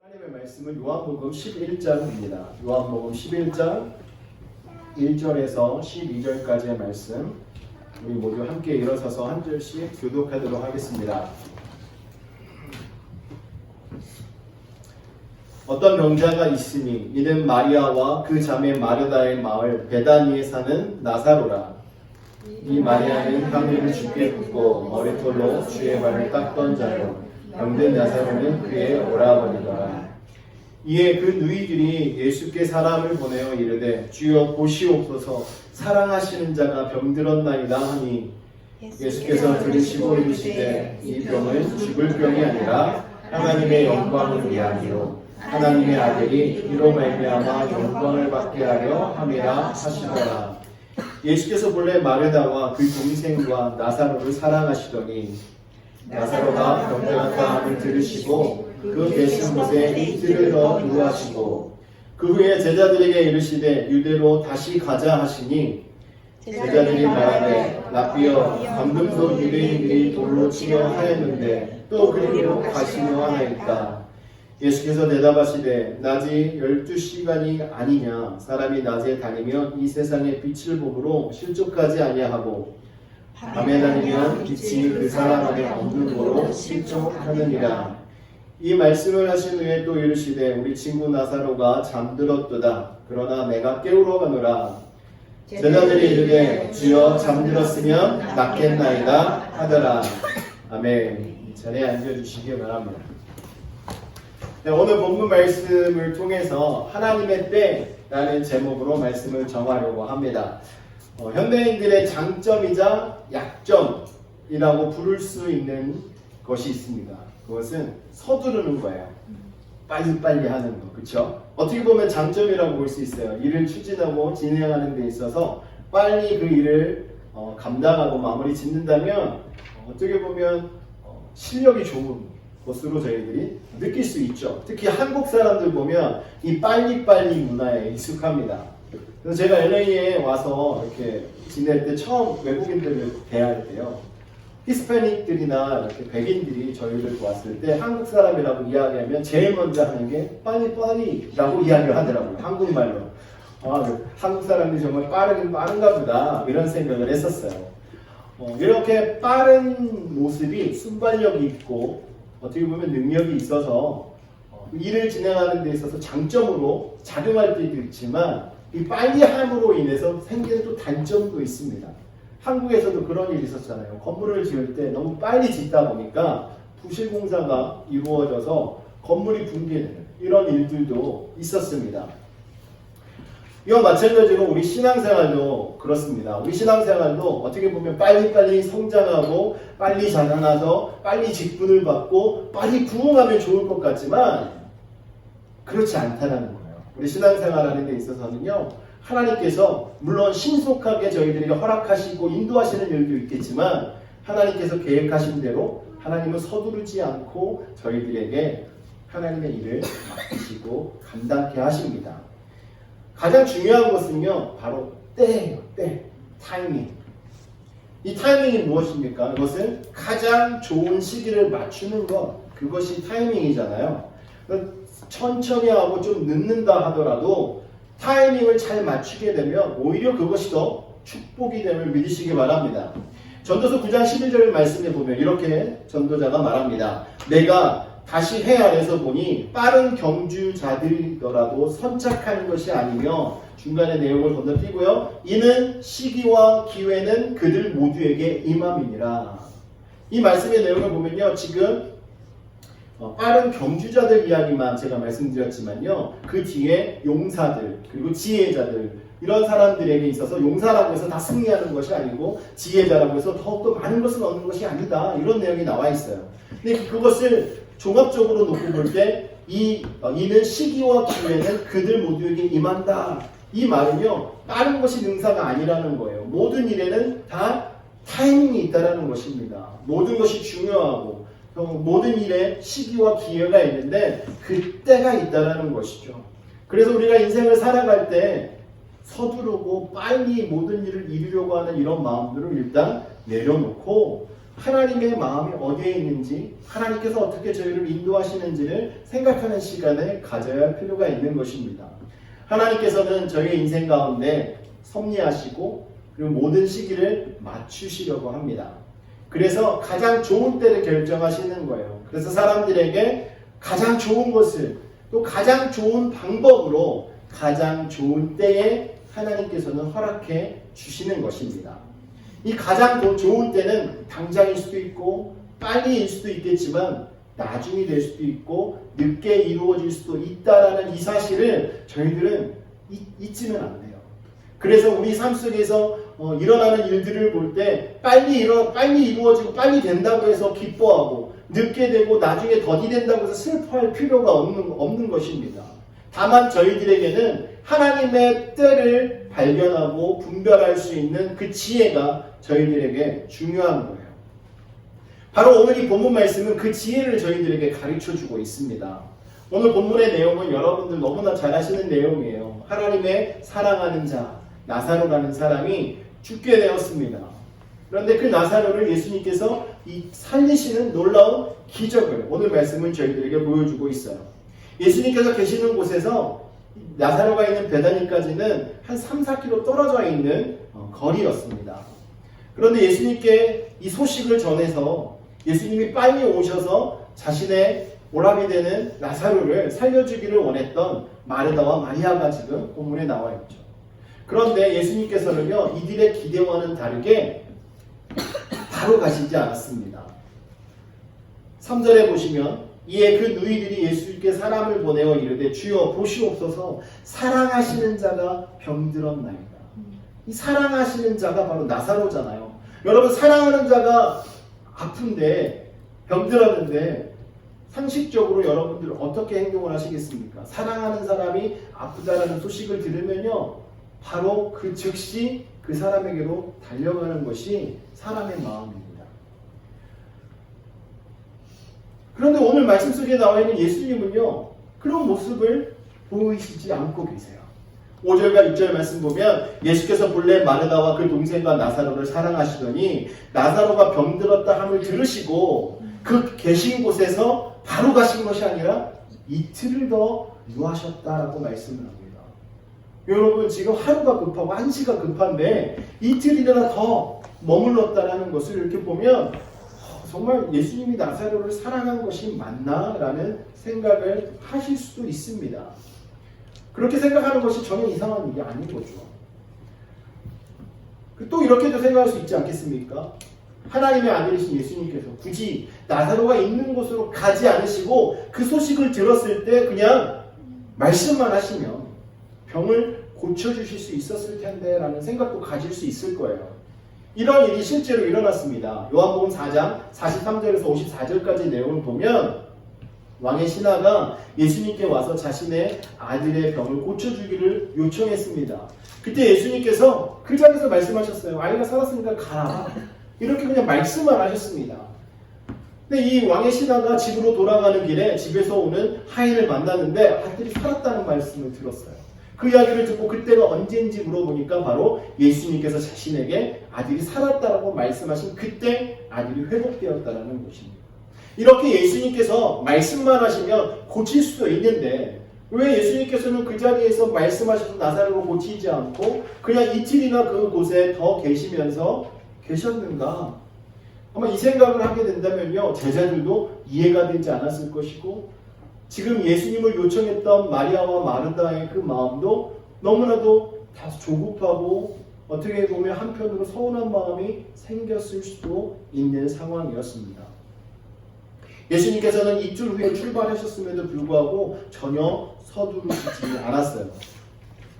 하나님의 말씀은 요한복음 11장입니다. 요한복음 11장 1절에서 12절까지의 말씀, 우리 모두 함께 일어서서 한 절씩 교독하도록 하겠습니다. 어떤 병자가 있으니 이는 마리아와 그 자매 마르다의 마을 베다니에 사는 나사로라. 이 마리아는 향유를 주께 붓고 머리털로 주의 발을 닦던 자요, 병든 나사로는 그의 오라버니더라. 이에 그 누이들이 예수께 사람을 보내어 이르되 주여 보시옵소서, 사랑하시는 자가 병들었나이다 하니 예수께서 들으시고 이르시되 이 병은 죽을 병이 아니라 하나님의 영광을 위함이요 하나님의 아들이 이로 말미암아 영광을 받게 하려 함이라 하시더라. 예수께서 본래 마르다와 그 동생과 나사로를 사랑하시더니 나사로가 병들었다 함을 들으시고 그 계신 곳에 이틀을 더 두하시고 그 후에 제자들에게 이르시되 유대로 다시 가자 하시니 제자들이 말하되 라삐여 방금도 유대인들이 돌로 치려 하였는데 또 그리로 가시려 하나이까. 예수께서 대답하시되 낮이 12시간이 아니냐. 사람이 낮에 다니면 이 세상의 빛을 보므로 실족하지 아니하고 밤에 다니면 빛이 그 사람 안에 없는 거로 실족하느니라. 이 말씀을 하신 후에 또 이르시되 우리 친구 나사로가 잠들었도다. 그러나 내가 깨우러 가노라. 제자들이 이르되 주여 잠들었으면 낫겠나이다 하더라. 아멘. 이 자리에 앉아주시기 바랍니다. 네, 오늘 본문 말씀을 통해서 하나님의 때라는 제목으로 말씀을 정하려고 합니다. 현대인들의 장점이자 약점이라고 부를 수 있는 것이 있습니다. 그것은 서두르는 거예요. 빨리빨리 하는 거, 그렇죠? 어떻게 보면 장점이라고 볼 수 있어요. 일을 추진하고 진행하는 데 있어서 빨리 그 일을 감당하고 마무리 짓는다면 어떻게 보면 실력이 좋은 것으로 저희들이 느낄 수 있죠. 특히 한국 사람들 보면 이 빨리빨리 문화에 익숙합니다. 그래서 제가 LA에 와서 이렇게 지낼 때 처음 외국인들을 대할 때요, 히스패닉들이나 이렇게 백인들이 저희를 보았을 때 한국 사람이라고 이야기하면 제일 먼저 하는 게 빨리빨리라고 이야기를 하더라고요. 한국말로. 한국 사람들이 정말 빠르긴 빠른가 보다, 이런 생각을 했었어요. 이렇게 빠른 모습이 순발력이 있고 어떻게 보면 능력이 있어서 일을 진행하는 데 있어서 장점으로 작용할 때도 있지만 이 빨리 함으로 인해서 생기는 또 단점도 있습니다. 한국에서도 그런 일이 있었잖아요. 건물을 지을 때 너무 빨리 짓다 보니까 부실 공사가 이루어져서 건물이 붕괴되는 이런 일들도 있었습니다. 이와 마찬가지로 우리 신앙생활도 그렇습니다. 우리 신앙생활도 어떻게 보면 빨리빨리 성장하고 빨리 자라나서 빨리 직분을 받고 빨리 부흥하면 좋을 것 같지만 그렇지 않다는 거예요. 우리 신앙생활하는 데 있어서는요, 하나님께서 물론 신속하게 저희들에게 허락하시고 인도하시는 일도 있겠지만 하나님께서 계획하신 대로 하나님은 서두르지 않고 저희들에게 하나님의 일을 맡기시고 감당케 하십니다. 가장 중요한 것은요, 바로 때예요. 때, 타이밍. 이 타이밍이 무엇입니까? 그것은 가장 좋은 시기를 맞추는 것, 그것이 타이밍이잖아요. 천천히 하고 좀 늦는다 하더라도 타이밍을 잘 맞추게 되면 오히려 그것이 더 축복이 됨을 믿으시기 바랍니다. 전도서 9장 11절 말씀에 보면 이렇게 전도자가 말합니다. 내가 다시 해 아래서 보니 빠른 경주자들이더라도 선착하는 것이 아니며, 중간에 내용을 건너뛰고요, 이는 시기와 기회는 그들 모두에게 임함이니라. 이 말씀의 내용을 보면요, 지금 빠른 경주자들 이야기만 제가 말씀드렸지만요, 그 뒤에 용사들 그리고 지혜자들, 이런 사람들에게 있어서 용사라고 해서 다 승리하는 것이 아니고 지혜자라고 해서 더욱더 많은 것을 얻는 것이 아니다, 이런 내용이 나와 있어요. 근데 그것을 종합적으로 놓고 볼 때 이는 시기와 기회는 그들 모두에게 임한다, 이 말은요, 빠른 것이 능사가 아니라는 거예요. 모든 일에는 다 타이밍이 있다는 것입니다. 모든 것이 중요하고 모든 일에 시기와 기회가 있는데 그때가 있다는 것이죠. 그래서 우리가 인생을 살아갈 때 서두르고 빨리 모든 일을 이루려고 하는 이런 마음들을 일단 내려놓고 하나님의 마음이 어디에 있는지, 하나님께서 어떻게 저희를 인도하시는지를 생각하는 시간을 가져야 할 필요가 있는 것입니다. 하나님께서는 저희의 인생 가운데 섭리하시고 그리고 모든 시기를 맞추시려고 합니다. 그래서 가장 좋은 때를 결정하시는 거예요. 그래서 사람들에게 가장 좋은 것을 또 가장 좋은 방법으로 가장 좋은 때에 하나님께서는 허락해 주시는 것입니다. 이 가장 좋은 때는 당장일 수도 있고 빨리일 수도 있겠지만 나중이 될 수도 있고 늦게 이루어질 수도 있다라는 이 사실을 저희들은 잊지는 안 돼요. 그래서 우리 삶 속에서 일어나는 일들을 볼 때 빨리 이루어지고 빨리 된다고 해서 기뻐하고 늦게 되고 나중에 더디된다고 해서 슬퍼할 필요가 없는 것입니다. 다만 저희들에게는 하나님의 때를 발견하고 분별할 수 있는 그 지혜가 저희들에게 중요한 거예요. 바로 오늘 이 본문 말씀은 그 지혜를 저희들에게 가르쳐주고 있습니다. 오늘 본문의 내용은 여러분들 너무나 잘 아시는 내용이에요. 하나님의 사랑하는 자 나사로라는 사람이 죽게 되었습니다. 그런데 그 나사로를 예수님께서 살리시는 놀라운 기적을 오늘 말씀은 저희들에게 보여주고 있어요. 예수님께서 계시는 곳에서 나사로가 있는 베다니까지는 한 3-4km 떨어져 있는 거리였습니다. 그런데 예수님께 이 소식을 전해서 예수님이 빨리 오셔서 자신의 오라비 되는 나사로를 살려주기를 원했던 마르다와 마리아가 지금 본문에 나와 있죠. 그런데 예수님께서는요, 이들의 기대와는 다르게 바로 가시지 않았습니다. 3절에 보시면 이에 그 누이들이 예수께 사람을 보내어 이르되 주여 보시옵소서 사랑하시는 자가 병들었나이다. 이 사랑하시는 자가 바로 나사로잖아요. 여러분 사랑하는 자가 아픈데 병들었는데 상식적으로 여러분들 어떻게 행동을 하시겠습니까? 사랑하는 사람이 아프다라는 소식을 들으면요 바로 그 즉시 그 사람에게로 달려가는 것이 사람의 마음입니다. 그런데 오늘 말씀 속에 나와 있는 예수님은요 그런 모습을 보이시지 않고 계세요. 5절과 6절 말씀 보면 예수께서 본래 마르다와 그 동생과 나사로를 사랑하시더니 나사로가 병들었다 함을 들으시고 그 계신 곳에서 바로 가신 것이 아니라 이틀을 더 유하셨다라고 말씀을 합니다. 여러분 지금 하루가 급하고 한시가 급한데 이틀이나 더 머물렀다라는 것을 이렇게 보면 정말 예수님이 나사로를 사랑한 것이 맞나라는 생각을 하실 수도 있습니다. 그렇게 생각하는 것이 전혀 이상한 일이 아닌 거죠. 또 이렇게도 생각할 수 있지 않겠습니까? 하나님의 아들이신 예수님께서 굳이 나사로가 있는 곳으로 가지 않으시고 그 소식을 들었을 때 그냥 말씀만 하시면 병을 고쳐주실 수 있었을 텐데 라는 생각도 가질 수 있을 거예요. 이런 일이 실제로 일어났습니다. 요한복음 4장 43절에서 54절까지 내용을 보면 왕의 신하가 예수님께 와서 자신의 아들의 병을 고쳐주기를 요청했습니다. 그때 예수님께서 그 자리에서 말씀하셨어요. 아이가 살았으니까 가라. 이렇게 그냥 말씀을 하셨습니다. 근데 이 왕의 신하가 집으로 돌아가는 길에 집에서 오는 하인을 만났는데 아들이 살았다는 말씀을 들었어요. 그 이야기를 듣고 그때가 언제인지 물어보니까 바로 예수님께서 자신에게 아들이 살았다라고 말씀하신 그때 아들이 회복되었다라는 것입니다. 이렇게 예수님께서 말씀만 하시면 고칠 수도 있는데 왜 예수님께서는 그 자리에서 말씀하셔서 나사로를 고치지 않고 그냥 이틀이나 그곳에 더 계시면서 계셨는가? 아마 이 생각을 하게 된다면요 제자들도 이해가 되지 않았을 것이고 지금 예수님을 요청했던 마리아와 마르다의 그 마음도 너무나도 다소 조급하고 어떻게 보면 한편으로 서운한 마음이 생겼을 수도 있는 상황이었습니다. 예수님께서는 이틀 후에 출발하셨음에도 불구하고 전혀 서두르시지 않았어요.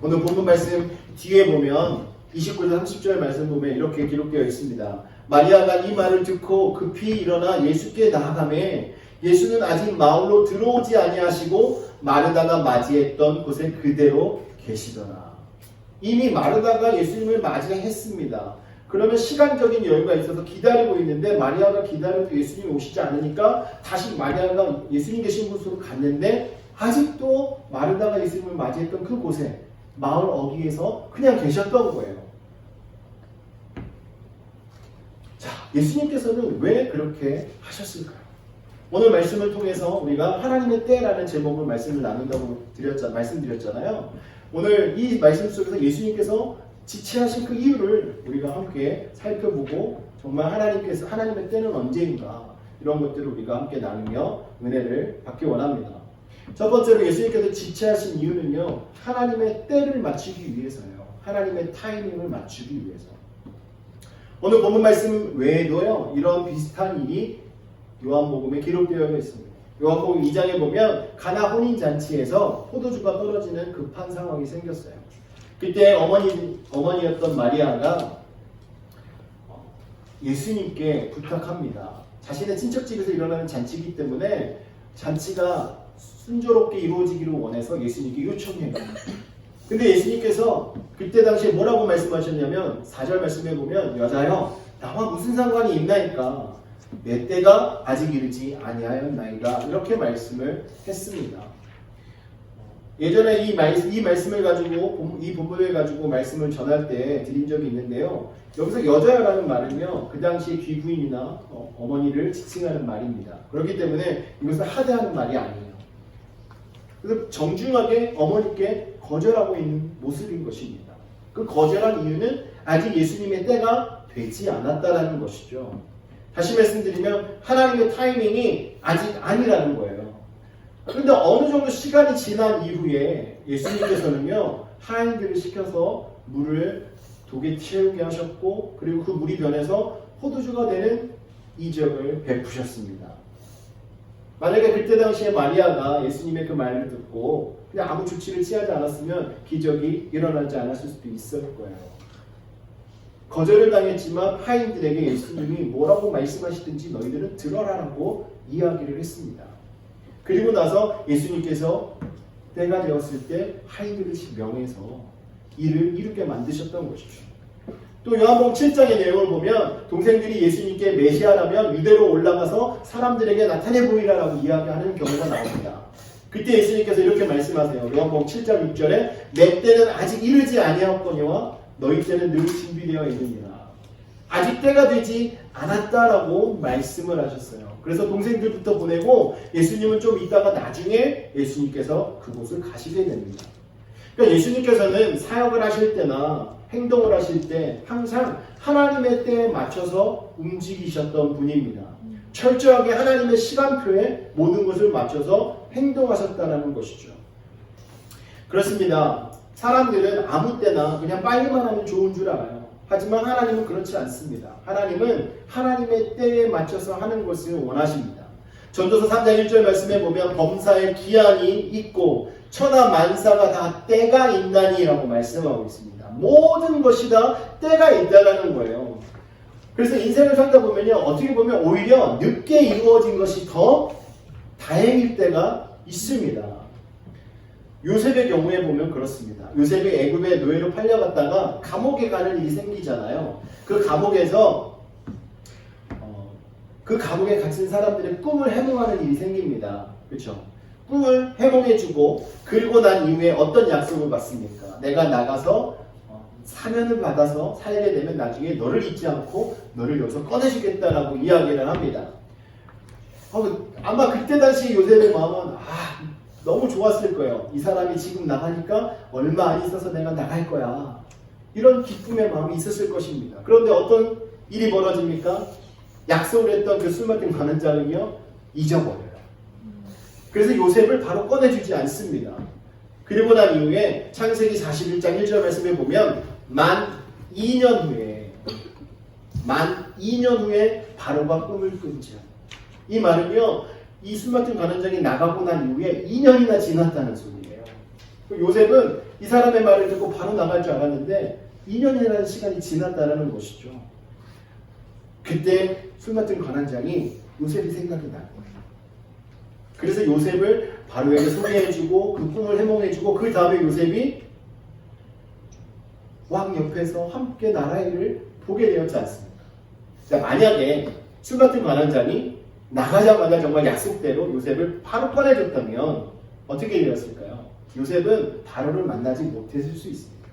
오늘 본문 말씀 뒤에 보면 29절 30절 말씀 보면 이렇게 기록되어 있습니다. 마리아가 이 말을 듣고 급히 일어나 예수께 나아가매 예수는 아직 마을로 들어오지 아니하시고 마르다가 맞이했던 곳에 그대로 계시더라. 이미 마르다가 예수님을 맞이했습니다. 그러면 시간적인 여유가 있어서 기다리고 있는데 마리아가 기다려도 예수님이 오시지 않으니까 다시 마리아가 예수님 계신 곳으로 갔는데 아직도 마르다가 예수님을 맞이했던 그곳에 마을 어귀에서 그냥 계셨던 거예요. 자, 예수님께서는 왜 그렇게 하셨을까요? 오늘 말씀을 통해서 우리가 하나님의 때라는 제목으로 말씀을 나눈다고 말씀드렸잖아요. 오늘 이 말씀 속에서 예수님께서 지체하신 그 이유를 우리가 함께 살펴보고 정말 하나님의 때는 언제인가 이런 것들을 우리가 함께 나누며 은혜를 받기 원합니다. 첫 번째로 예수님께서 지체하신 이유는요. 하나님의 때를 맞추기 위해서요. 하나님의 타이밍을 맞추기 위해서. 오늘 본문 말씀 외에도요. 이런 비슷한 일이 요한복음에 기록되어 있습니다. 요한복음 2장에 보면 가나 혼인잔치에서 포도주가 떨어지는 급한 상황이 생겼어요. 그때 어머니였던 마리아가 예수님께 부탁합니다. 자신의 친척집에서 일어나는 잔치이기 때문에 잔치가 순조롭게 이루어지기를 원해서 예수님께 요청해요. 근데 예수님께서 그때 당시에 뭐라고 말씀하셨냐면 4절 말씀에 보면 여자여 나와 무슨 상관이 있나이까 내 때가 아직 이르지 아니하였나이다 이렇게 말씀을 했습니다. 예전에 이 말씀을 가지고 이 본문을 가지고 말씀을 전할 때 드린 적이 있는데요. 여기서 여자라는 말은요. 그 당시에 귀부인이나 어머니를 지칭하는 말입니다. 그렇기 때문에 이것은 하대하는 말이 아니에요. 그래서 정중하게 어머니께 거절하고 있는 모습인 것입니다. 그 거절한 이유는 아직 예수님의 때가 되지 않았다라는 것이죠. 다시 말씀드리면 하나님의 타이밍이 아직 아니라는 거예요. 그런데 어느 정도 시간이 지난 이후에 예수님께서는요. 하인들을 시켜서 물을 독에 채우게 하셨고 그리고 그 물이 변해서 포도주가 되는 이적을 베푸셨습니다. 만약에 그때 당시에 마리아가 예수님의 그 말을 듣고 그냥 아무 조치를 취하지 않았으면 기적이 일어나지 않았을 수도 있을 거예요. 거절을 당했지만 하인들에게 예수님이 뭐라고 말씀하시든지 너희들은 들어라라고 이야기를 했습니다. 그리고 나서 예수님께서 때가 되었을 때 하인들을 명해서 일을 이루게 만드셨던 것이죠. 또 요한복음 7장의 내용을 보면 동생들이 예수님께 메시아라면 유대로 올라가서 사람들에게 나타내 보이라라고 이야기하는 경우가 나옵니다. 그때 예수님께서 이렇게 말씀하세요. 요한복음 7장 6절에 내 때는 아직 이르지 아니하였거니와 너희 때는 늘 준비되어 있느니라. 아직 때가 되지 않았다라고 말씀을 하셨어요. 그래서 동생들부터 보내고 예수님은 좀 있다가 나중에 예수님께서 그곳을 가시게 됩니다. 그러니까 예수님께서는 사역을 하실 때나 행동을 하실 때 항상 하나님의 때에 맞춰서 움직이셨던 분입니다. 철저하게 하나님의 시간표에 모든 것을 맞춰서 행동하셨다는 것이죠. 그렇습니다. 사람들은 아무 때나 그냥 빨리만 하면 좋은 줄 알아요. 하지만 하나님은 그렇지 않습니다. 하나님은 하나님의 때에 맞춰서 하는 것을 원하십니다. 전도서 3장 1절 말씀에 보면 범사에 기한이 있고 천하 만사가 다 때가 있나니 라고 말씀하고 있습니다. 모든 것이 다 때가 있다는 거예요. 그래서 인생을 살다 보면요. 어떻게 보면 오히려 늦게 이루어진 것이 더 다행일 때가 있습니다. 요셉의 경우에 보면 그렇습니다. 요셉이 애굽의 노예로 팔려갔다가 감옥에 가는 일이 생기잖아요. 그 감옥에서 그 감옥에 갇힌 사람들의 꿈을 해몽하는 일이 생깁니다. 그렇죠? 꿈을 해몽해주고 그리고 난 이후에 어떤 약속을 받습니까? 내가 나가서 사면을 받아서 살게 되면 나중에 너를 잊지 않고 너를 여기서 꺼내주겠다라고 이야기를 합니다. 아마 그때 당시 요셉의 마음은 너무 좋았을 거예요. 이 사람이 지금 나가니까 얼마 안 있어서 내가 나갈 거야. 이런 기쁨의 마음이 있었을 것입니다. 그런데 어떤 일이 벌어집니까? 약속을 했던 그 술 맡은 관원장은요 잊어버려요. 그래서 요셉을 바로 꺼내주지 않습니다. 그리고 난 이후에 창세기 41장 1절 말씀에 보면 만 2년 후에 바로가 꿈을 꾼지라. 이 말은요 이 술 맡은 관원장이 나가고 난 이후에 2년이나 지났다는 소리예요. 요셉은 이 사람의 말을 듣고 바로 나갈 줄 알았는데 2년이라는 시간이 지났다는 것이죠. 그때 술 맡은 관원장이 요셉이 생각이 난 거예요. 그래서 요셉을 바로에게 소개해주고 그 꿈을 해몽해주고 그 다음에 요셉이 왕 옆에서 함께 나라의 일을 보게 되었지 않습니까? 자, 만약에 술 맡은 관원장이 나가자마자 정말 약속대로 요셉을 바로 꺼내줬다면 어떻게 되었을까요? 요셉은 바로를 만나지 못했을 수 있습니다.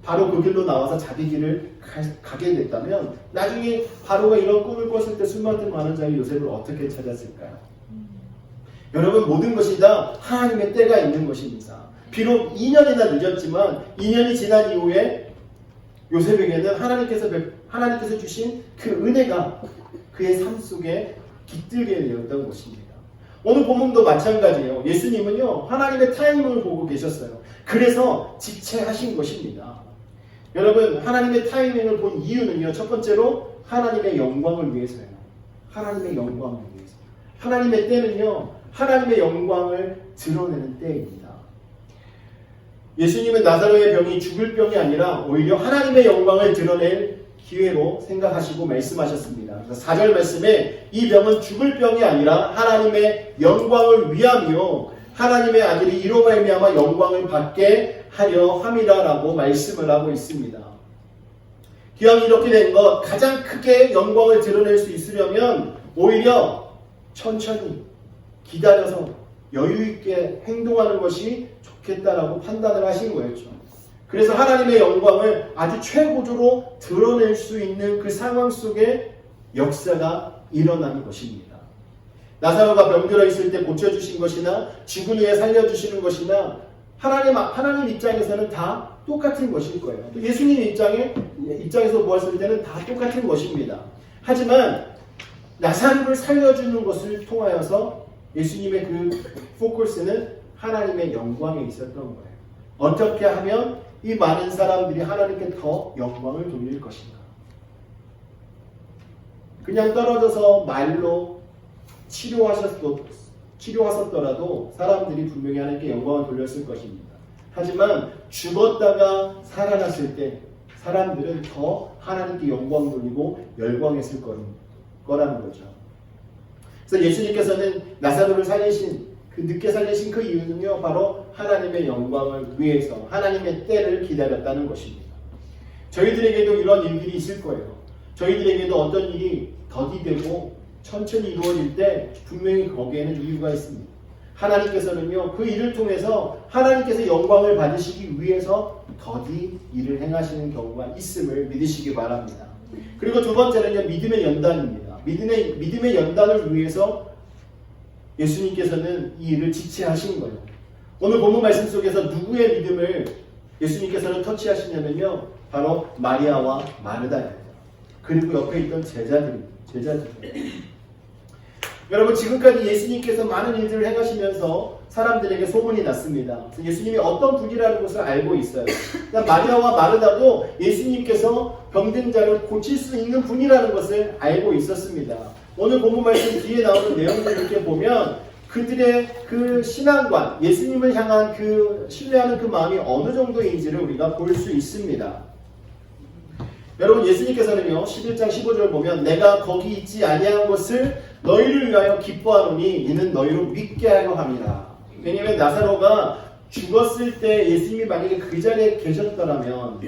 바로 그 길로 나와서 자기 길을 가게 됐다면 나중에 바로가 이런 꿈을 꿨을 때 수많은 많은 자의 요셉을 어떻게 찾았을까요? 여러분, 모든 것이 다 하나님의 때가 있는 것입니다. 비록 2년이나 늦었지만 2년이 지난 이후에 요셉에게는 하나님께서 주신 그 은혜가 그의 삶 속에 깃들게 되었던 것입니다. 오늘 본문도 마찬가지예요. 예수님은요, 하나님의 타이밍을 보고 계셨어요. 그래서 직체하신 것입니다. 여러분, 하나님의 타이밍을 본 이유는요, 첫 번째로 하나님의 영광을 위해서예요. 하나님의 영광을 위해서. 하나님의 때는요, 하나님의 영광을 드러내는 때입니다. 예수님은 나사로의 병이 죽을 병이 아니라 오히려 하나님의 영광을 드러낼 기회로 생각하시고 말씀하셨습니다. 그래서 4절 말씀에 이 병은 죽을 병이 아니라 하나님의 영광을 위함이요 하나님의 아들이 이로 말미암아 영광을 받게 하려 함이라라고 말씀을 하고 있습니다. 기왕 이렇게 된 것, 가장 크게 영광을 드러낼 수 있으려면 오히려 천천히 기다려서 여유있게 행동하는 것이 좋겠다라고 판단을 하신 거였죠. 그래서 하나님의 영광을 아주 최고조로 드러낼 수 있는 그 상황 속에 역사가 일어나는 것입니다. 나사로가 병들어 있을 때 고쳐주신 것이나 죽은 후에 살려주시는 것이나 하나님 입장에서는 다 똑같은 것일 거예요. 또 예수님 입장에서 보았을 때는 다 똑같은 것입니다. 하지만 나사로를 살려주는 것을 통하여서 예수님의 그 포커스는 하나님의 영광에 있었던 거예요. 어떻게 하면 이 많은 사람들이 하나님께 더 영광을 돌릴 것인가? 그냥 떨어져서 말로 치료하셨더라도 사람들이 분명히 하나님께 영광을 돌렸을 것입니다. 하지만 죽었다가 살아났을 때 사람들은 더 하나님께 영광 돌리고 열광했을 거라는 거죠. 그래서 예수님께서는 나사로를 늦게 살리신 그 이유는요, 바로 하나님의 영광을 위해서 하나님의 때를 기다렸다는 것입니다. 저희들에게도 이런 일들이 있을 거예요. 저희들에게도 어떤 일이 더디되고 천천히 이루어질 때 분명히 거기에는 이유가 있습니다. 하나님께서는요, 그 일을 통해서 하나님께서 영광을 받으시기 위해서 더디 일을 행하시는 경우가 있음을 믿으시기 바랍니다. 그리고 두 번째는요, 믿음의 연단입니다. 믿음의 연단을 위해서 예수님께서는 이 일을 지체하신 거예요. 오늘 본문 말씀 속에서 누구의 믿음을 예수님께서는 터치하시냐면요, 바로 마리아와 마르다예요. 그리고 옆에 있던 제자들. 여러분, 지금까지 예수님께서 많은 일들을 행하시면서 사람들에게 소문이 났습니다. 예수님이 어떤 분이라는 것을 알고 있어요. 마리아와 마르다도 예수님께서 병든 자를 고칠 수 있는 분이라는 것을 알고 있었습니다. 오늘 본문 말씀 뒤에 나오는 내용들을 이렇게 보면 그들의 그 신앙관, 예수님을 향한 그 신뢰하는 그 마음이 어느 정도인지를 우리가 볼 수 있습니다. 여러분, 예수님께서는요, 11장 15절 보면 내가 거기 있지 아니한 것을 너희를 위하여 기뻐하노니 이는 너희로 믿게 하려 함이라. 왜냐하면 나사로가 죽었을 때 예수님이 만약에 그 자리에 계셨더라면,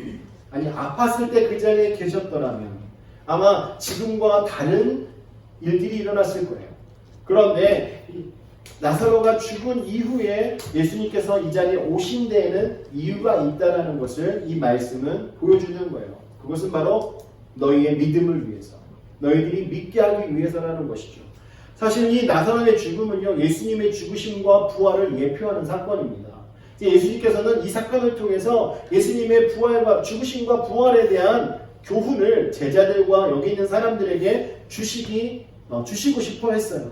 아니 아팠을 때 그 자리에 계셨더라면 아마 지금과 다른 일들이 일어났을 거예요. 그런데 나사로가 죽은 이후에 예수님께서 이 자리에 오신 데에는 이유가 있다는 것을 이 말씀은 보여주는 거예요. 그것은 바로 너희의 믿음을 위해서, 너희들이 믿게 하기 위해서라는 것이죠. 사실 이 나사로의 죽음은요, 예수님의 죽으심과 부활을 예표하는 사건입니다. 예수님께서는 이 사건을 통해서 예수님의 죽으심과 부활에 대한 교훈을 제자들과 여기 있는 사람들에게 주시고 싶어 했어요.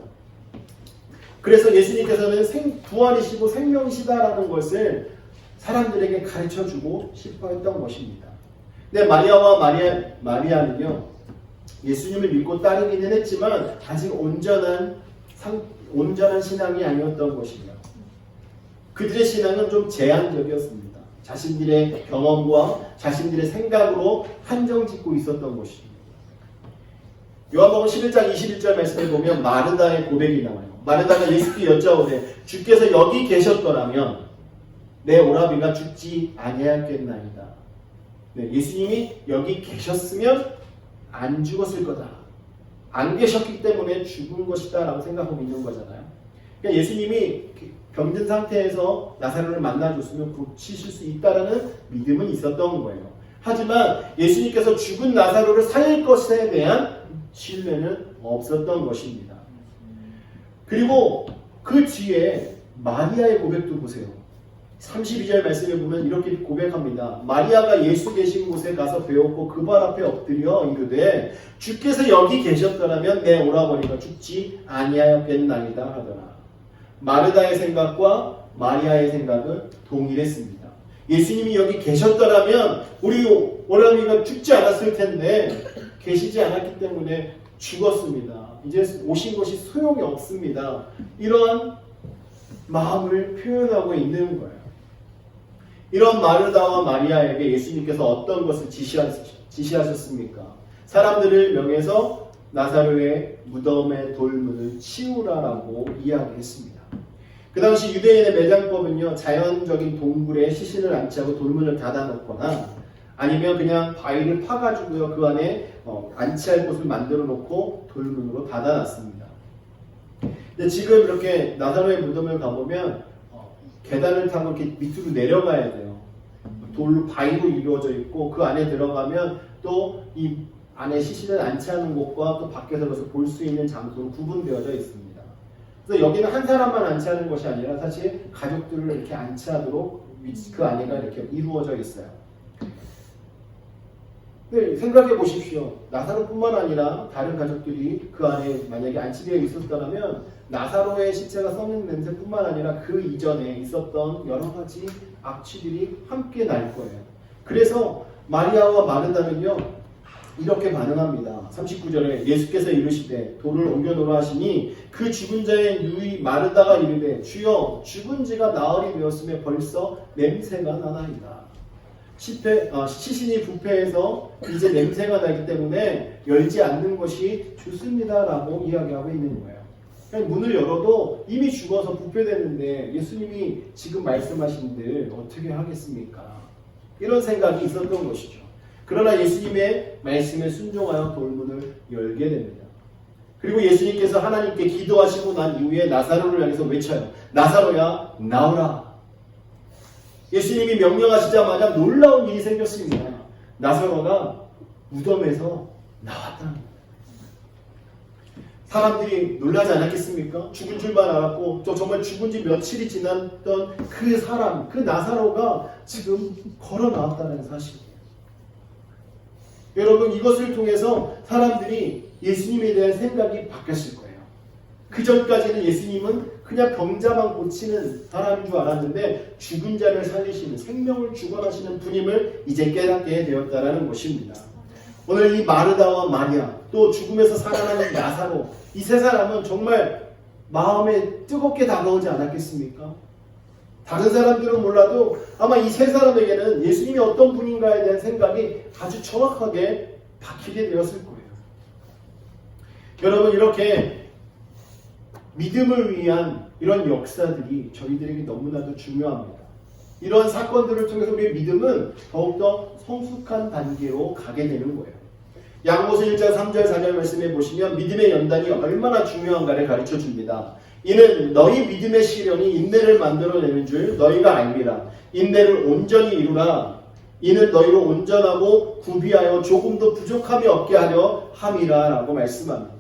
그래서 예수님께서는 부활이시고 생명이시다라는 것을 사람들에게 가르쳐주고 싶어 했던 것입니다. 근데 마리아와 마리아는요, 예수님을 믿고 따르기는 했지만 아직 온전한 신앙이 아니었던 것입니다. 그들의 신앙은 좀 제한적이었습니다. 자신들의 경험과 자신들의 생각으로 한정짓고 있었던 것입니다. 요한복음 11장 21절 말씀을 보면 마르다의 고백이 나와요. 마르다가 예수께 여짜오되 주께서 여기 계셨더라면 내 오라비가 죽지 아니하였겠나이다. 네, 예수님이 여기 계셨으면 안 죽었을 거다. 안 계셨기 때문에 죽은 것이다 라고 생각하고 있는 거잖아요. 그러니까 예수님이 병든 상태에서 나사로를 만나줬으면 고치실 수 있다라는 믿음은 있었던 거예요. 하지만 예수님께서 죽은 나사로를 살릴 것에 대한 신뢰는 없었던 것입니다. 그리고 그 뒤에 마리아의 고백도 보세요. 32절 말씀에 보면 이렇게 고백합니다. 마리아가 예수 계신 곳에 가서 배웠고 그 발 앞에 엎드려 이르되 주께서 여기 계셨더라면 내 오라버니가 죽지 아니하였겠나이다 하더라. 마르다의 생각과 마리아의 생각은 동일했습니다. 예수님이 여기 계셨더라면 우리 오라버니가 죽지 않았을 텐데 계시지 않았기 때문에 죽었습니다. 이제 오신 것이 소용이 없습니다. 이러한 마음을 표현하고 있는 거예요. 이런 마르다와 마리아에게 예수님께서 어떤 것을 지시하셨습니까? 사람들을 명해서 나사로의 무덤의 돌문을 치우라라고 이야기했습니다. 그 당시 유대인의 매장법은요, 자연적인 동굴에 시신을 안치하고 돌문을 닫아놓거나 아니면 그냥 바위를 파가지고요, 그 안에 안치할 곳을 만들어 놓고 돌문으로 닫아놨습니다. 근데 지금 이렇게 나사로의 무덤을 가보면 계단을 타고 이렇게 밑으로 내려가야 돼요. 돌 바위로 이루어져 있고 그 안에 들어가면 또 이 안에 시신을 안치하는 곳과 또 밖에서 볼 수 있는 장소로 구분되어져 있습니다. 그래서 여기는 한 사람만 안치하는 것이 아니라 사실 가족들을 이렇게 안치하도록 그 안에가 이렇게 이루어져 있어요. 네, 생각해 보십시오. 나사로뿐만 아니라 다른 가족들이 그 안에 만약에 안치되어 있었다면 나사로의 시체가 썩는 냄새뿐만 아니라 그 이전에 있었던 여러 가지 악취들이 함께 날 거예요. 그래서 마리아와 마르다는요, 이렇게 반응합니다. 39절에 예수께서 이르시되 돌을 옮겨놓으라 하시니 그 죽은 자의 누이 마르다가 이르되 주여 죽은 지가 나흘이 되었으며 벌써 냄새가 나나이다. 시신이 부패해서 이제 냄새가 나기 때문에 열지 않는 것이 좋습니다 라고 이야기하고 있는 거예요. 그냥 문을 열어도 이미 죽어서 부패됐는데 예수님이 지금 말씀하신들 어떻게 하겠습니까? 이런 생각이 있었던 것이죠. 그러나 예수님의 말씀에 순종하여 돌문을 열게 됩니다. 그리고 예수님께서 하나님께 기도하시고 난 이후에 나사로를 향해서 외쳐요. 나사로야 나오라. 예수님이 명령하시자마자 놀라운 일이 생겼습니다. 나사로가 무덤에서 나왔다는 거예요. 사람들이 놀라지 않았겠습니까? 죽은 줄만 알았고 또 정말 죽은 지 며칠이 지났던 그 사람, 그 나사로가 지금 걸어 나왔다는 사실이에요. 여러분, 이것을 통해서 사람들이 예수님에 대한 생각이 바뀌었을 거예요. 그 전까지는 예수님은 그냥 병자만 고치는 사람인 줄 알았는데 죽은 자를 살리시는, 생명을 주관하시는 분임을 이제 깨닫게 되었다는 것입니다. 오늘 이 마르다와 마리아, 또 죽음에서 살아나는 나사로, 이 세 사람은 정말 마음에 뜨겁게 다가오지 않았겠습니까? 다른 사람들은 몰라도 아마 이 세 사람에게는 예수님이 어떤 분인가에 대한 생각이 아주 정확하게 박히게 되었을 거예요. 여러분, 이렇게 믿음을 위한 이런 역사들이 저희들에게 너무나도 중요합니다. 이런 사건들을 통해서 우리의 믿음은 더욱더 성숙한 단계로 가게 되는 거예요. 야고보서 1장 3절 4절 말씀에 보시면 믿음의 연단이 얼마나 중요한가를 가르쳐 줍니다. 이는 너희 믿음의 시련이 인내를 만들어내는 줄 너희가 알미라. 인내를 온전히 이루라. 이는 너희로 온전하고 구비하여 조금도 부족함이 없게 하려 함이라 라고 말씀합니다.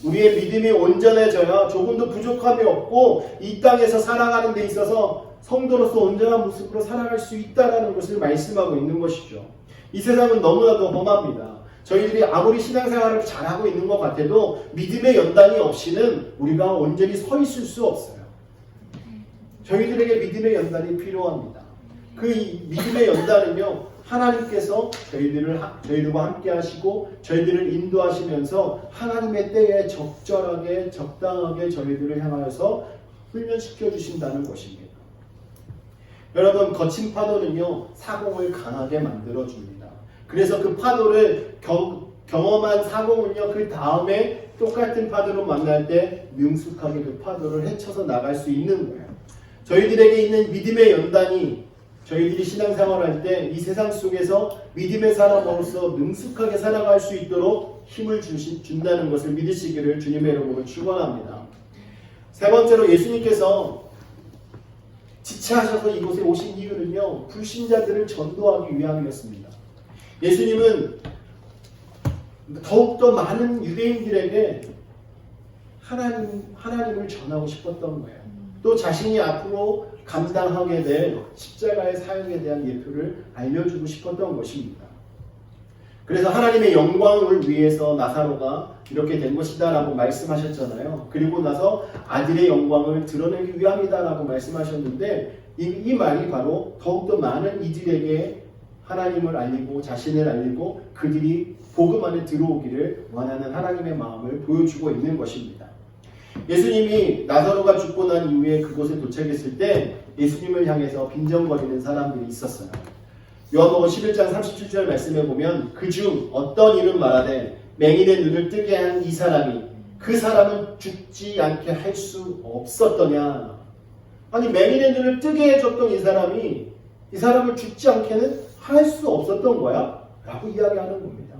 우리의 믿음이 온전해져야 조금도 부족함이 없고 이 땅에서 살아가는 데 있어서 성도로서 온전한 모습으로 살아갈 수 있다는 것을 말씀하고 있는 것이죠. 이 세상은 너무나도 험합니다. 저희들이 아무리 신앙생활을 잘하고 있는 것 같아도 믿음의 연단이 없이는 우리가 온전히 서 있을 수 없어요. 저희들에게 믿음의 연단이 필요합니다. 그 믿음의 연단은요, 하나님께서 저희들과 함께 하시고 저희들을 인도하시면서 하나님의 때에 적절하게 적당하게 저희들을 향하여서 훈련시켜 주신다는 것입니다. 여러분, 거친 파도는요, 사공을 강하게 만들어 줍니다. 그래서 그 파도를 경험한 사공은요, 그 다음에 똑같은 파도로 만날 때 능숙하게 그 파도를 헤쳐서 나갈 수 있는 거예요. 저희들에게 있는 믿음의 연단이 저희들이 신앙생활할 때 이 세상 속에서 믿음의 사람으로서 능숙하게 살아갈 수 있도록 힘을 준다는 것을 믿으시기를 주님의 이름으로 축원합니다. 세 번째로, 예수님께서 지체하셔서 이곳에 오신 이유는요, 불신자들을 전도하기 위함이었습니다. 예수님은 더욱더 많은 유대인들에게 하나님을 전하고 싶었던 거예요. 또 자신이 앞으로 감당하게 될 십자가의 사역에 대한 예표를 알려주고 싶었던 것입니다. 그래서 하나님의 영광을 위해서 나사로가 이렇게 된 것이다 라고 말씀하셨잖아요. 그리고 나서 아들의 영광을 드러내기 위함이다 라고 말씀하셨는데 이 말이 바로 더욱더 많은 이들에게 하나님을 알리고 자신을 알리고 그들이 복음 안에 들어오기를 원하는 하나님의 마음을 보여주고 있는 것입니다. 예수님이 나사로가 죽고 난 이후에 그곳에 도착했을 때 예수님을 향해서 빈정거리는 사람들이 있었어요. 요한복음 11장 37절 말씀에 보면 그중 어떤 이는 말하되 맹인의 눈을 뜨게 한 이 사람이 그 사람은 죽지 않게 할 수 없었더냐. 아니 맹인의 눈을 뜨게 해줬던 이 사람을 죽지 않게는 할 수 없었던 거야? 라고 이야기하는 겁니다.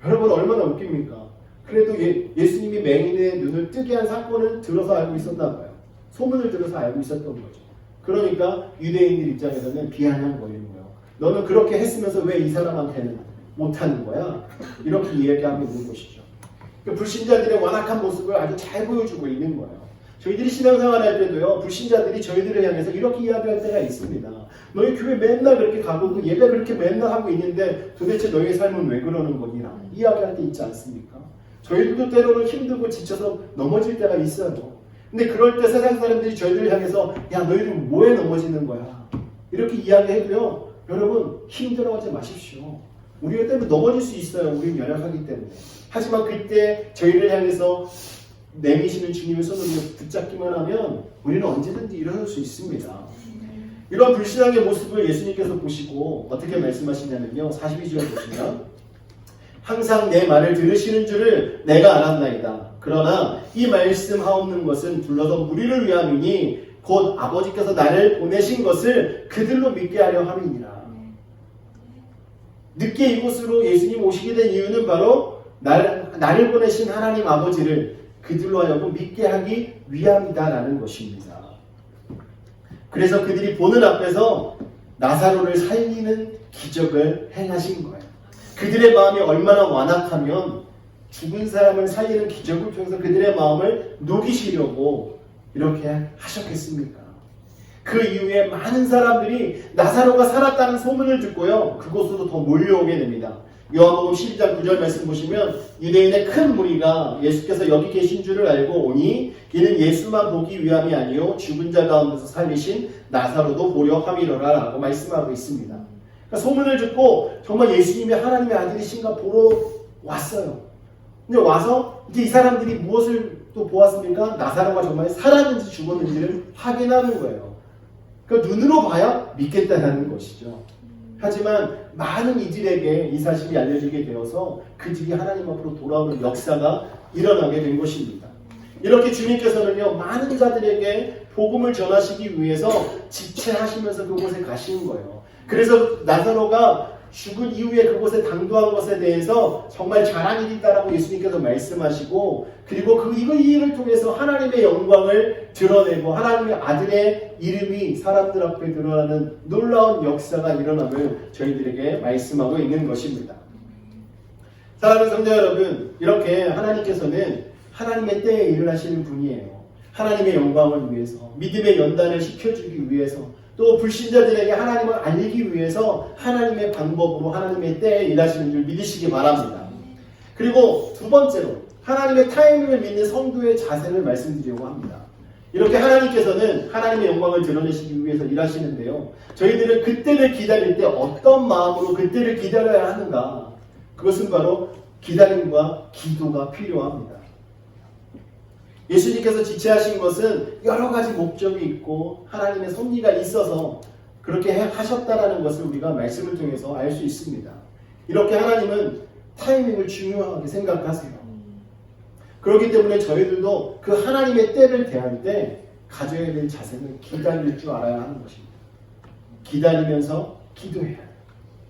여러분 얼마나 웃깁니까? 그래도 예수님이 맹인의 눈을 뜨게 한 사건을 들어서 알고 있었나 봐요. 소문을 들어서 알고 있었던 거죠. 그러니까 유대인들 입장에서는 비아냥 거리는 거예요. 너는 그렇게 했으면서 왜 이 사람한테는 못하는 거야? 이렇게 이야기하고 있는 것이죠. 그러니까 불신자들의 완악한 모습을 아주 잘 보여주고 있는 거예요. 저희들이 신앙생활 할 때도요, 불신자들이 저희들을 향해서 이렇게 이야기할 때가 있습니다. 너희 교회 맨날 그렇게 가고 예배 그렇게 맨날 하고 있는데 도대체 너희의 삶은 왜 그러는 거니라 이야기할 때 있지 않습니까? 저희들도 때로는 힘들고 지쳐서 넘어질 때가 있어요. 근데 그럴 때 세상 사람들이 저희들을 향해서 야 너희는 뭐에 넘어지는 거야 이렇게 이야기해도요, 여러분 힘들어하지 마십시오. 우리가 때문에 넘어질 수 있어요. 우리는 연약하기 때문에. 하지만 그때 저희를 향해서 내미시는 주님의 손을 붙잡기만 하면 우리는 언제든지 일어설 수 있습니다. 이런 불신앙의 모습을 예수님께서 보시고 어떻게 말씀하시냐면요, 42절 보시면 항상 내 말을 들으시는 줄을 내가 알았나이다. 그러나 이 말씀하옵는 것은 불러서 무리를 위함이니 곧 아버지께서 나를 보내신 것을 그들로 믿게 하려 함이니라. 늦게 이곳으로 예수님 오시게 된 이유는 바로 나를 보내신 하나님 아버지를 그들로 하여금 믿게 하기 위함이다라는 것입니다. 그래서 그들이 보는 앞에서 나사로를 살리는 기적을 행하신 거예요. 그들의 마음이 얼마나 완악하면 죽은 사람을 살리는 기적을 통해서 그들의 마음을 녹이시려고 이렇게 하셨겠습니까? 그 이후에 많은 사람들이 나사로가 살았다는 소문을 듣고요, 그곳으로 더 몰려오게 됩니다. 요한복음 12장 9절 말씀 보시면 유대인의 큰 무리가 예수께서 여기 계신 줄을 알고 오니 이는 예수만 보기 위함이 아니요 죽은 자 가운데서 살리신 나사로도 보려 함이로라 라고 말씀하고 있습니다. 그러니까 소문을 듣고 정말 예수님이 하나님의 아들이신가 보러 왔어요. 근데 와서 이제 이 사람들이 무엇을 또 보았습니까? 나사로가 정말 살았는지 죽었는지를 확인하는 거예요. 그러니까 눈으로 봐야 믿겠다는 것이죠. 하지만 많은 이들에게 이 사실이 알려지게 되어서 그들이 하나님 앞으로 돌아오는 역사가 일어나게 된 것입니다. 이렇게 주님께서는요, 많은 자들에게 복음을 전하시기 위해서 지체하시면서 그곳에 가시는 거예요. 그래서 나사로가 죽은 이후에 그곳에 당도한 것에 대해서 정말 잘한 일이 있다라고 예수님께서 말씀하시고, 그리고 이 일을 통해서 하나님의 영광을 드러내고 하나님의 아들의 이름이 사람들 앞에 드러나는 놀라운 역사가 일어남을 저희들에게 말씀하고 있는 것입니다. 사랑하는 성도 여러분, 이렇게 하나님께서는 하나님의 때에 일을 하시는 분이에요. 하나님의 영광을 위해서, 믿음의 연단을 시켜주기 위해서, 또 불신자들에게 하나님을 알리기 위해서 하나님의 방법으로 하나님의 때에 일하시는 줄 믿으시기 바랍니다. 그리고 두 번째로 하나님의 타이밍을 믿는 성도의 자세를 말씀드리려고 합니다. 이렇게 하나님께서는 하나님의 영광을 드러내시기 위해서 일하시는데요, 저희들은 그때를 기다릴 때 어떤 마음으로 그때를 기다려야 하는가? 그것은 바로 기다림과 기도가 필요합니다. 예수님께서 지체하신 것은 여러 가지 목적이 있고 하나님의 섭리가 있어서 그렇게 하셨다라는 것을 우리가 말씀을 통해서 알 수 있습니다. 이렇게 하나님은 타이밍을 중요하게 생각하세요. 그렇기 때문에 저희들도 그 하나님의 때를 대할 때 가져야 될 자세는 기다릴 줄 알아야 하는 것입니다. 기다리면서 기도해야 해요.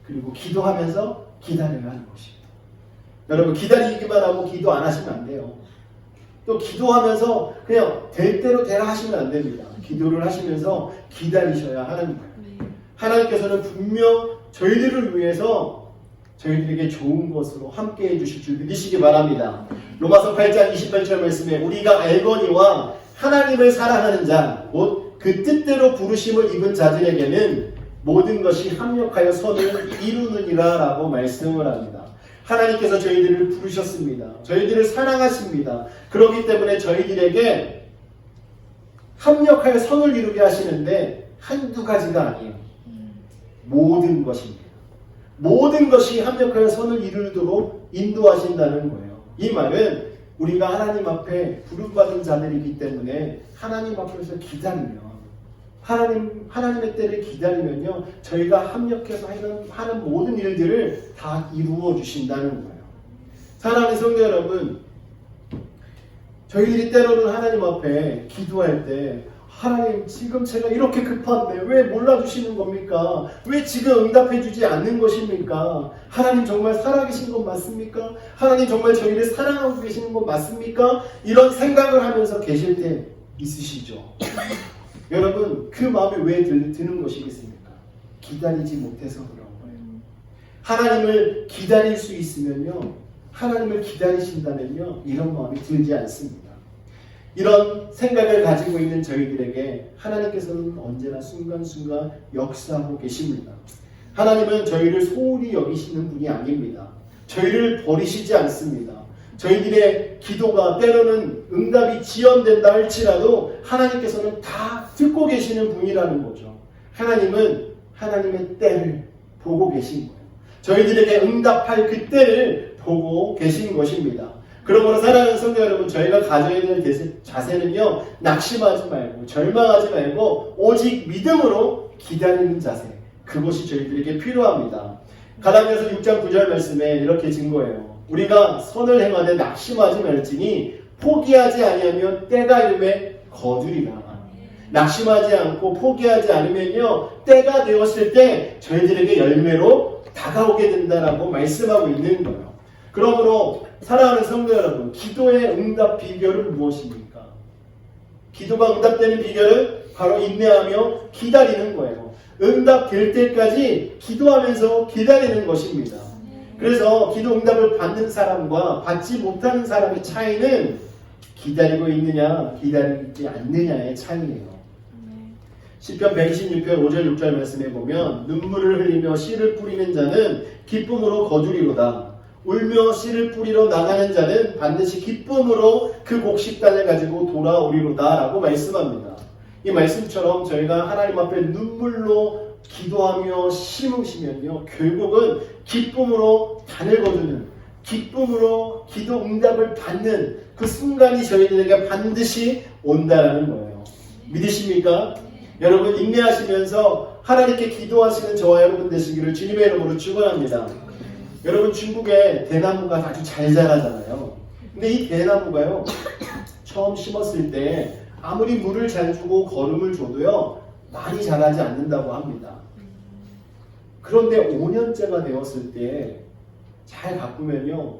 그리고 기도하면서 기다려야 하는 것입니다. 여러분, 기다리기만 하고 기도 안 하시면 안 돼요. 또 기도하면서 그냥 될 대로 되라 하시면 안 됩니다. 기도를 하시면서 기다리셔야 하는 거예요. 하나님께서는 분명 저희들을 위해서 저희들에게 좋은 것으로 함께 해주실 줄 믿으시기 바랍니다. 로마서 8장 28절 말씀에 우리가 알거니와 하나님을 사랑하는 자, 곧 그 뜻대로 부르심을 입은 자들에게는 모든 것이 합력하여 선을 이루느니라 라고 말씀을 합니다. 하나님께서 저희들을 부르셨습니다. 저희들을 사랑하십니다. 그렇기 때문에 저희들에게 합력하여 선을 이루게 하시는데 한두 가지가 아니에요. 모든 것입니다. 모든 것이 합력하여 선을 이루도록 인도하신다는 거예요. 이 말은 우리가 하나님 앞에 부름받은 자들이기 때문에 하나님 앞에서 기다리면 하나님의 때를 기다리면요, 저희가 합력해서 하는 모든 일들을 다 이루어 주신다는 거예요. 사랑하는 성도 여러분, 저희들이 때로는 하나님 앞에 기도할 때 하나님, 지금 제가 이렇게 급한데 왜 몰라주시는 겁니까? 왜 지금 응답해주지 않는 것입니까? 하나님 정말 살아계신 것 맞습니까? 하나님 정말 저희를 사랑하고 계시는 것 맞습니까? 이런 생각을 하면서 계실 때 있으시죠? 여러분, 그 마음이 왜 드는 것이겠습니까? 기다리지 못해서 그런 거예요. 하나님을 기다릴 수 있으면요, 하나님을 기다리신다면요, 이런 마음이 들지 않습니다. 이런 생각을 가지고 있는 저희들에게 하나님께서는 언제나 순간순간 역사하고 계십니다. 하나님은 저희를 소홀히 여기시는 분이 아닙니다. 저희를 버리시지 않습니다. 저희들의 기도가 때로는 응답이 지연된다 할지라도 하나님께서는 다 듣고 계시는 분이라는 거죠. 하나님은 하나님의 때를 보고 계신 거예요. 저희들에게 응답할 그 때를 보고 계신 것입니다. 그러므로 사랑하는 성도 여러분, 저희가 가져야 될 자세는요, 낙심하지 말고 절망하지 말고 오직 믿음으로 기다리는 자세, 그것이 저희들에게 필요합니다. 갈라디아서 6장 9절 말씀에 이렇게 증거해요. 우리가 선을 행하되 낙심하지 말지니 포기하지 아니하면 때가 이름에 거두리라. 낙심하지 않고 포기하지 않으면요, 때가 되었을 때 저희들에게 열매로 다가오게 된다라고 말씀하고 있는 거예요. 그러므로 사랑하는 성도 여러분, 기도의 응답 비결은 무엇입니까? 기도가 응답되는 비결은 바로 인내하며 기다리는 거예요. 응답될 때까지 기도하면서 기다리는 것입니다. 그래서 기도 응답을 받는 사람과 받지 못하는 사람의 차이는 기다리고 있느냐 기다리지 않느냐의 차이예요. 시편 126편 5절 6절 말씀에 보면 눈물을 흘리며 씨를 뿌리는 자는 기쁨으로 거두리로다. 울며 씨를 뿌리러 나가는 자는 반드시 기쁨으로 그 곡식단을 가지고 돌아오리로다 라고 말씀합니다. 이 말씀처럼 저희가 하나님 앞에 눈물로 기도하며 심으시면요, 결국은 기쁨으로 단을 거두는, 기쁨으로 기도 응답을 받는 그 순간이 저희들에게 반드시 온다라는 거예요. 믿으십니까? 여러분, 인내하시면서 하나님께 기도하시는 저와 여러분 되시기를 주님의 이름으로 축원합니다. 여러분, 중국에 대나무가 아주 잘 자라잖아요. 근데 이 대나무가요, 처음 심었을 때 아무리 물을 잘 주고 거름을 줘도요, 많이 자라지 않는다고 합니다. 그런데 5년째가 되었을 때 잘 가꾸면요,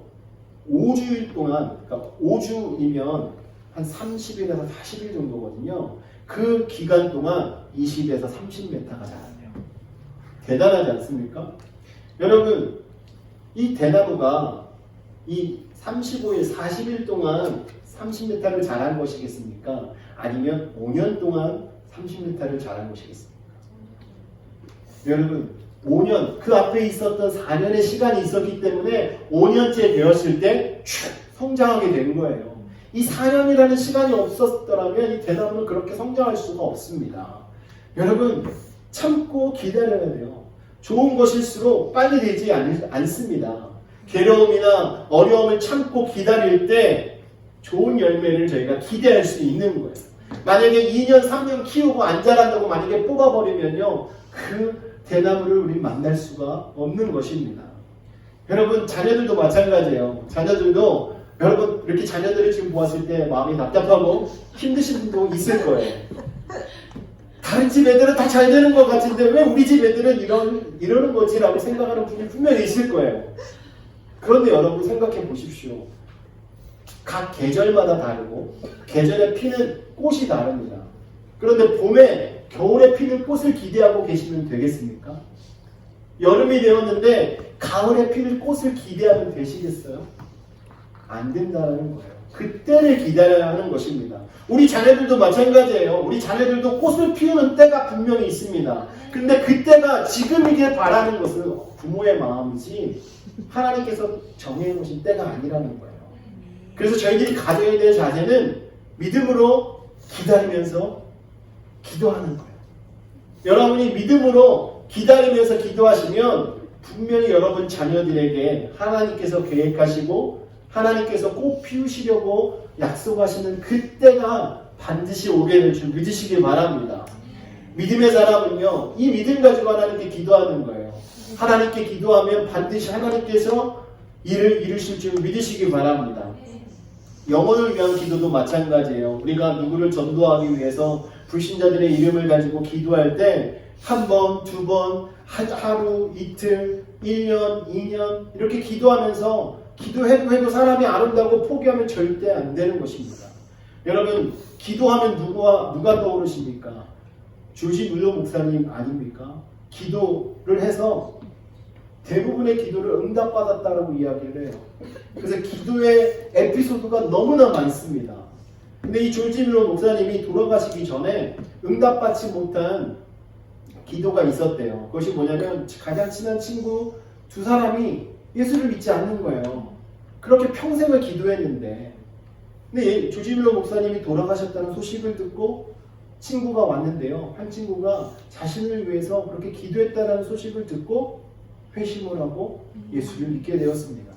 5주일 동안, 그러니까 5주이면 한 30일에서 40일 정도거든요. 그 기간 동안 20에서 30m가 자란대요. 대단하지 않습니까? 여러분, 이 대나무가 이 35일, 40일 동안 30m를 자란 것이겠습니까? 아니면 5년 동안 30m를 자란 것이겠습니까? 여러분, 5년, 그 앞에 있었던 4년의 시간이 있었기 때문에 5년째 되었을 때 성장하게 된 거예요. 이 4년이라는 시간이 없었더라면 이 대나무는 그렇게 성장할 수가 없습니다. 여러분, 참고 기다려야 돼요. 좋은 것일수록 빨리 되지 않습니다. 괴로움이나 어려움을 참고 기다릴 때 좋은 열매를 저희가 기대할 수 있는 거예요. 만약에 2년, 3년 키우고 안 자란다고 만약에 뽑아버리면요, 그 대나무를 우리 만날 수가 없는 것입니다. 여러분, 자녀들도 마찬가지예요. 자녀들도 여러분, 이렇게 자녀들을 지금 보았을 때 마음이 답답하고 힘드신 분도 있을 거예요. 다른 집 애들은 다 잘 되는 것 같은데 왜 우리 집 애들은 이러는 거지? 라고 생각하는 분이 분명히 있을 거예요. 그런데 여러분, 생각해 보십시오. 각 계절마다 다르고 계절에 피는 꽃이 다릅니다. 그런데 봄에, 겨울에 피는 꽃을 기대하고 계시면 되겠습니까? 여름이 되었는데 가을에 피는 꽃을 기대하면 되시겠어요? 안 된다는 거예요. 그때를 기다려야 하는 것입니다. 우리 자녀들도 마찬가지예요. 우리 자녀들도 꽃을 피우는 때가 분명히 있습니다. 근데 그때가 지금이길 바라는 것은 부모의 마음이지 하나님께서 정해놓으신 때가 아니라는 거예요. 그래서 저희들이 가져야 될 자세는 믿음으로 기다리면서 기도하는 거예요. 여러분이 믿음으로 기다리면서 기도하시면 분명히 여러분 자녀들에게 하나님께서 계획하시고 하나님께서 꼭 피우시려고 약속하시는 그때가 반드시 오게 될 줄 믿으시기 바랍니다. 믿음의 사람은요, 이 믿음 가지고 하나님께 기도하는 거예요. 하나님께 기도하면 반드시 하나님께서 일을 이루실 줄 믿으시기 바랍니다. 영혼을 위한 기도도 마찬가지예요. 우리가 누구를 전도하기 위해서 불신자들의 이름을 가지고 기도할 때 한 번, 두 번, 하루, 이틀, 1년, 2년 이렇게 기도하면서 기도해도 사람이 안 온다고 포기하면 절대 안 되는 것입니다. 여러분, 기도하면 누가 떠오르십니까? 주지 물로 목사님 아닙니까? 기도를 해서 대부분의 기도를 응답받았다라고 이야기를 해요. 그래서 기도의 에피소드가 너무나 많습니다. 근데 이 조지 물로 목사님이 돌아가시기 전에 응답받지 못한 기도가 있었대요. 그것이 뭐냐면 가장 친한 친구 두 사람이 예수를 믿지 않는 거예요. 그렇게 평생을 기도했는데 근데 조지 물로 목사님이 돌아가셨다는 소식을 듣고 친구가 왔는데요. 한 친구가 자신을 위해서 그렇게 기도했다는 소식을 듣고 회심을 하고 예수를 믿게 되었습니다.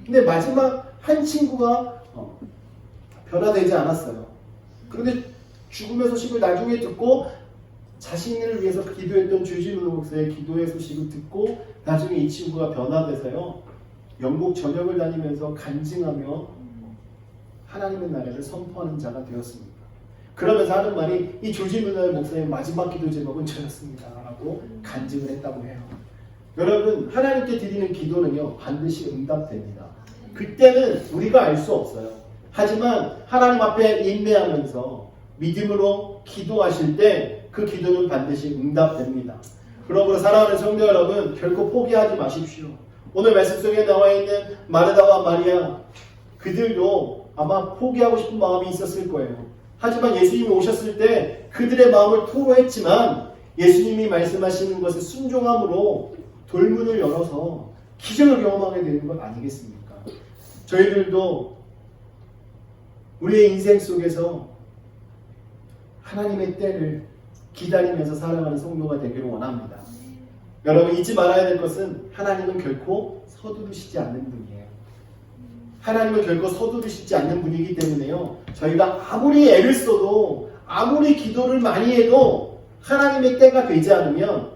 근데 마지막 한 친구가 변화되지 않았어요. 그런데 죽음의 소식을 나중에 듣고 자신을 위해서 기도했던 주지문 목사의 기도의 소식을 듣고 나중에 이 친구가 변화돼서요. 영국 전역을 다니면서 간증하며 하나님의 나라를 선포하는 자가 되었습니다. 그러면서 하는 말이 이 조지문 목사의 마지막 기도 제목은 저였습니다 라고 간증을 했다고 해요. 여러분, 하나님께 드리는 기도는요 반드시 응답됩니다. 그때는 우리가 알 수 없어요. 하지만 하나님 앞에 인내하면서 믿음으로 기도하실 때 그 기도는 반드시 응답됩니다. 그러므로 사랑하는 성도 여러분, 결코 포기하지 마십시오. 오늘 말씀 속에 나와 있는 마르다와 마리아, 그들도 아마 포기하고 싶은 마음이 있었을 거예요. 하지만 예수님이 오셨을 때 그들의 마음을 토로했지만 예수님이 말씀하시는 것을 순종함으로 돌문을 열어서 기적을 경험하게 되는 것 아니겠습니까? 저희들도 우리의 인생 속에서 하나님의 때를 기다리면서 살아가는 성도가 되기를 원합니다. 여러분, 잊지 말아야 될 것은 하나님은 결코 서두르시지 않는 분이에요. 하나님은 결코 서두르시지 않는 분이기 때문에요. 저희가 아무리 애를 써도 아무리 기도를 많이 해도 하나님의 때가 되지 않으면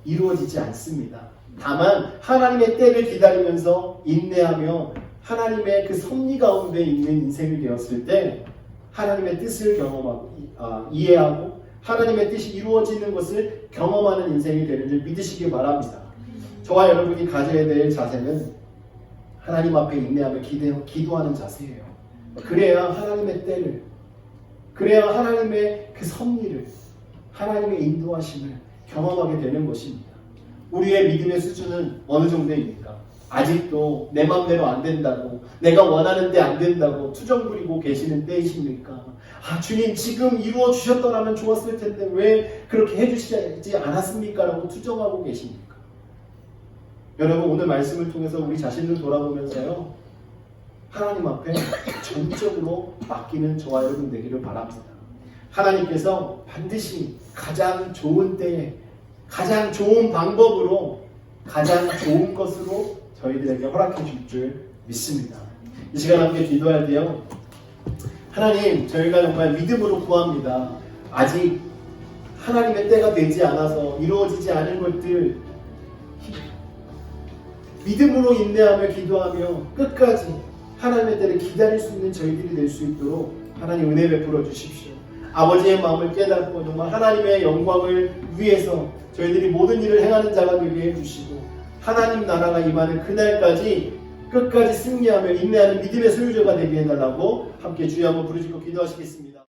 이루어지지 않습니다. 다만 하나님의 때를 기다리면서 인내하며 하나님의 그 섭리 가운데 있는 인생이 되었을 때 하나님의 뜻을 경험하고 이해하고 하나님의 뜻이 이루어지는 것을 경험하는 인생이 되는 줄 믿으시기 바랍니다. 저와 여러분이 가져야 될 자세는 하나님 앞에 인내하며 기도하는 자세예요. 그래야 하나님의 때를, 그래야 하나님의 그 섭리를, 하나님의 인도하심을 경험하게 되는 것입니다. 우리의 믿음의 수준은 어느 정도입니까? 아직도 내 맘대로 안 된다고, 내가 원하는 데 안 된다고 투정 부리고 계시는 때이십니까? 주님 지금 이루어 주셨더라면 좋았을 텐데 왜 그렇게 해주시지 않았습니까? 라고 투정하고 계십니까? 여러분, 오늘 말씀을 통해서 우리 자신을 돌아보면서요, 하나님 앞에 전적으로 맡기는 저와 여러분 되기를 바랍니다. 하나님께서 반드시 가장 좋은 때에 가장 좋은 방법으로 가장 좋은 것으로 저희들에게 허락해 줄 줄 믿습니다. 이 시간 함께 기도할 때요, 하나님, 저희가 정말 믿음으로 구합니다. 아직 하나님의 때가 되지 않아서 이루어지지 않은 것들 믿음으로 인내하며 기도하며 끝까지 하나님의 때를 기다릴 수 있는 저희들이 될 수 있도록 하나님 은혜 베풀어 주십시오. 아버지의 마음을 깨닫고 정말 하나님의 영광을 위해서 저희들이 모든 일을 행하는 자가 되게 해주시고 하나님 나라가 임하는 그날까지 끝까지 승리하며 인내하는 믿음의 소유자가 되게 해달라고 함께 주여 한번 부르짖고 기도하시겠습니다.